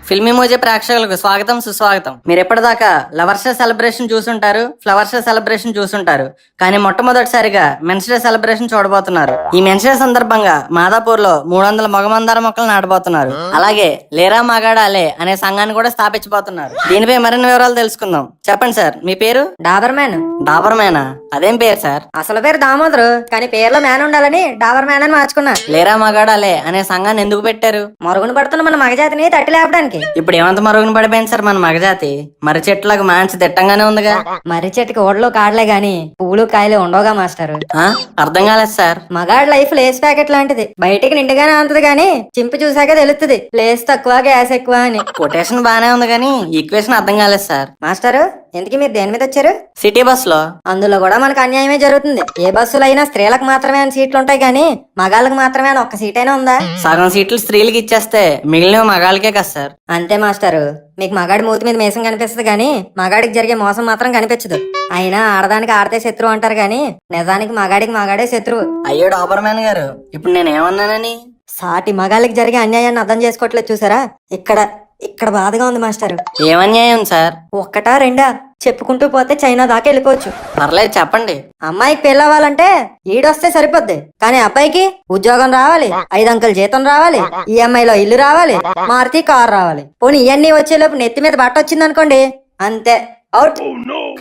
ఫిల్మీ మోజే ప్రేక్షకులకు స్వాగతం సుస్వాగతం. మీరు ఎప్పటిదాకా లవర్స్ డే సెలబ్రేషన్ చూసుంటారు, ఫ్లవర్స్ డే సెలబ్రేషన్ చూసుంటారు, కానీ మొట్టమొదటిసారిగా మెన్స్ డే సెలబ్రేషన్ చూడబోతున్నారు. ఈ మెన్స్ డే సందర్భంగా మాదాపూర్ లో 300 మగమందార మొక్కలు నాటబోతున్నారు. అలాగే లేరా మగాడాలే అనే సంఘాన్ని కూడా స్థాపించబోతున్నారు. దీనిపై మరిన్ని వివరాలు తెలుసుకుందాం. చెప్పండి సార్, మీ పేరు? డాబర్ మ్యాన్. డాబర్ మ్యానా? అదేం పేరు సార్? అసలు పేరు దామోదరు, కానీ పేర్లో మ్యాన్ ఉండాలని డాబర్ మ్యాన్ అని మార్చుకున్నా. లేరా మగాడాలే అనే సంఘాన్ని ఎందుకు పెట్టారు? మరుగున పడుతున్న మన మగజాతిని తట్టి లేపడానికి. ఇప్పుడు ఏమంత మరుగున పడిపోయింది సార్ మన మగజాతి? మరి చెట్లకు మంచి దిట్టంగానే ఉందిగా. మర్రి చెట్టుకి ఓడలు కాడలే గాని పువ్వులు కాయలు ఉండవుగా మాస్టారు. అర్థం కాలేదు సార్. మగాడి లైఫ్ లేస్ ప్యాకెట్ లాంటిది. బయటికి నిండుగానే అంతది గాని చింపి చూసాక తెలుస్తుంది లేస్ తక్కువ గ్యాస్ ఎక్కువ అని. కొటేషన్ బానే ఉంది కానీ ఈక్వేషన్ అర్థం కాలేదు సార్. మాస్టారు, ఎందుకు మీరు దేని మీద వచ్చారు? సిటీ బస్ లో. అందులో కూడా మనకు అన్యాయమే జరుగుతుంది. ఏ బస్సులో అయినా స్త్రీలకు మాత్రమే అని సీట్లు ఉంటాయి గానీ మగాళ్ళకి మాత్రమే అని ఒక్క సీట్ అయినా ఉందా? సగం సీట్లు స్త్రీలకు ఇచ్చేస్తే మిగిలిన మగాళ్ళకే కదా సార్. అంతే మాస్టారు, మీకు మగాడి మూతి మీద మేసం కనిపిస్తుంది గానీ మగాడికి జరిగే మోసం మాత్రం కనిపించదు. అయినా ఆడదానికి ఆడతే శత్రువు అంటారు గానీ నిజానికి మగాడికి మగాడే శత్రువు. అయ్యో డాబర్ మ్యాన్ గారు, ఇప్పుడు నేను ఏమన్నానని? సాటి మగాళ్ళకి జరిగే అన్యాయాన్ని అర్థం చేసుకోవట్లేదు చూసారా? ఇక్కడ బాధగా ఉంది మాస్టారు. ఏమన్యాయం సార్? ఒక్కటా రెండా చెప్పుకుంటూ పోతే చైనా దాకా వెళ్ళిపోవచ్చు. పర్లేదు చెప్పండి. అమ్మాయికి పెళ్ళవ్వాలంటే ఈడొస్తే సరిపోద్ది, కానీ అబ్బాయికి ఉద్యోగం రావాలి, 5 అంకెల జీతం రావాలి, ఈఎంఐలో ఇల్లు రావాలి, మారుతి కారు రావాలి. పోనీ ఇవన్నీ వచ్చేలోపు నెత్తి మీద బట్ట వచ్చింది అనుకోండి, అంతే అవుట్.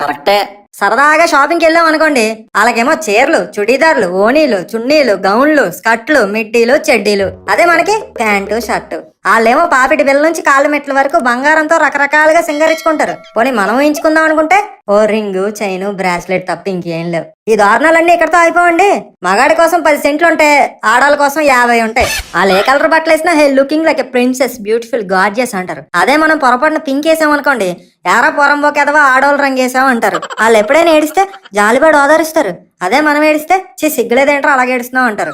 కరెక్టే. సరదాగా షాపింగ్కి వెళ్ళాం అనుకోండి, అలాగేమో చీరలు, చుడీదార్లు, ఓణీలు, చున్నీలు, గౌన్లు, స్కర్ట్లు, మిడ్డీలు, చెడ్డీలు. అదే మనకి ప్యాంటు షర్టు. వాళ్ళేమో పాపిటి బిల్ల నుంచి కాళ్ళ మెట్ల వరకు బంగారంతో రకరకాలుగా సింగరించుకుంటారు. పోనీ మనం ఊహించుకుందాం అనుకుంటే ఓ రింగు, చైను, బ్రాస్లెట్ తప్ప ఇంకేం లేవు. ఈ దారుణాలన్నీ ఇక్కడతో అయిపోవండి. మగాడి కోసం 10 సెంట్లు ఉంటే ఆడాళ్ళ కోసం 50 ఉంటాయి. వాళ్ళు ఏ కలర్ బట్టలు వేసినా he looking like a princess, beautiful, gorgeous అంటారు. అదే మనం పొరపాటున పింక్ వేసాం అనుకోండి, ఎరా పొరంబోకేదవా ఆడోళ్ళు రంగు వేసాం అంటారు. వాళ్ళు ఎప్పుడైనా ఏడిస్తే జాలిపడి ఓదారిస్తారు. అదే మనం ఏడిస్తే సిగ్గులేదేంటో అలాగే ఏడుస్తున్నావు అంటారు.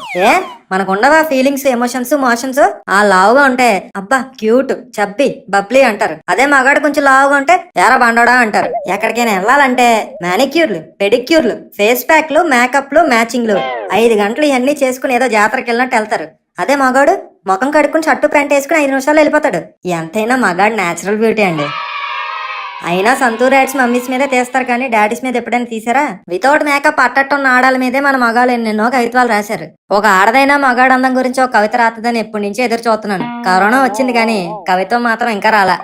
మనకుండవా ఫీలింగ్స్, ఎమోషన్స్, మోషన్స్? ఆ లావుగా ఉంటే అబ్బా క్యూట్, చబ్బి, బబ్లీ అంటారు. అదే మగాడు కొంచెం లావుగా ఉంటే ఎరా బండోడా అంటారు. ఎక్కడికైనా వెళ్ళాలంటే మానిక్యూర్లు, పెడిక్యూర్లు, ఫేస్ ప్యాక్లు, మేకప్లు, మ్యాచింగ్లు, 5 గంటలు ఇవన్నీ చేసుకుని ఏదో జాతరకి వెళ్ళినట్టు వెళ్తారు. అదే మగాడు ముఖం కడుక్కుని షర్టు ప్యాంట్ వేసుకుని 5 నిమిషాలు వెళ్ళిపోతాడు. ఎంతైనా మగాడు నేచురల్ బ్యూటీ అండి. అయినా సంతూర్ యాడ్స్ మమ్మీస్ మీదే తీస్తారు కానీ డాడీస్ మీద ఎప్పుడైనా తీసారా? వితౌట్ మేకప్ అట్టట్టున్న ఆడాల మీదే మన మగాళ్ళు ఎన్నెన్నో కవిత్వాలు రాశారు. ఒక ఆడదైనా మగాడు అందం గురించి ఒక కవిత రాతదని ఎప్పటి నుంచి ఎదురు చూస్తున్నాను. కరోనా వచ్చింది కానీ కవిత్వం మాత్రం ఇంకా రాలా.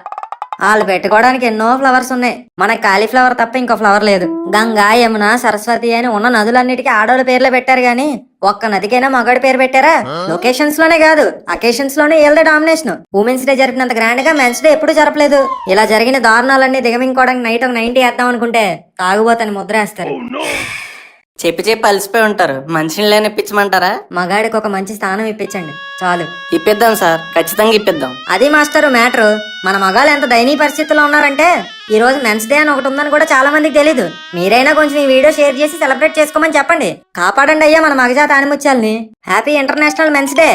వాళ్ళు పెట్టుకోవడానికి ఎన్నో ఫ్లవర్స్ ఉన్నాయి, మనకి కాలీఫ్లవర్ తప్ప ఇంకో ఫ్లవర్ లేదు. గంగా, యమున, సరస్వతి అని ఉన్న నదులన్నిటికీ ఆడోళ్ళ పేర్లే పెట్టారు గానీ ఒక్క నదికైనా మగాడి పేరు పెట్టారా? లొకేషన్స్ లోనే కాదు, అకేషన్స్ లోనే వీళ్ళదే డామినేషన్. ఉమెన్స్ డే జరిపినంత గ్రాండ్ గా మెన్స్ డే ఎప్పుడు జరపలేదు. ఇలా జరిగిన దారుణాలన్నీ దిగమించుకోవడానికి నైట్ ఒక 90 వేద్దాం అనుకుంటే తాగుబోతని ముద్ర వేస్తారు. చెప్పి అలసిపోయి ఉంటారు. మనిషిని ఇప్పించమంటారా? మగాడికి ఒక మంచి స్థానం ఇప్పించండి చాలు. ఇప్పిద్దాం సార్, ఖచ్చితంగా ఇప్పిద్దాం. అది మాస్టర్ మ్యాటర్. మన మగాళ్ళు ఎంత దయనీయ పరిస్థితుల్లో ఉన్నారంటే ఈ రోజు మెన్స్ డే అని ఒకటి ఉందని కూడా చాలా మందికి తెలీదు. మీరైనా కొంచెం ఈ వీడియో షేర్ చేసి సెలబ్రేట్ చేసుకోమని చెప్పండి. కాపాడండి అయ్యా మన మగజాతి ఆనిముత్యాలని. Happy international men's day.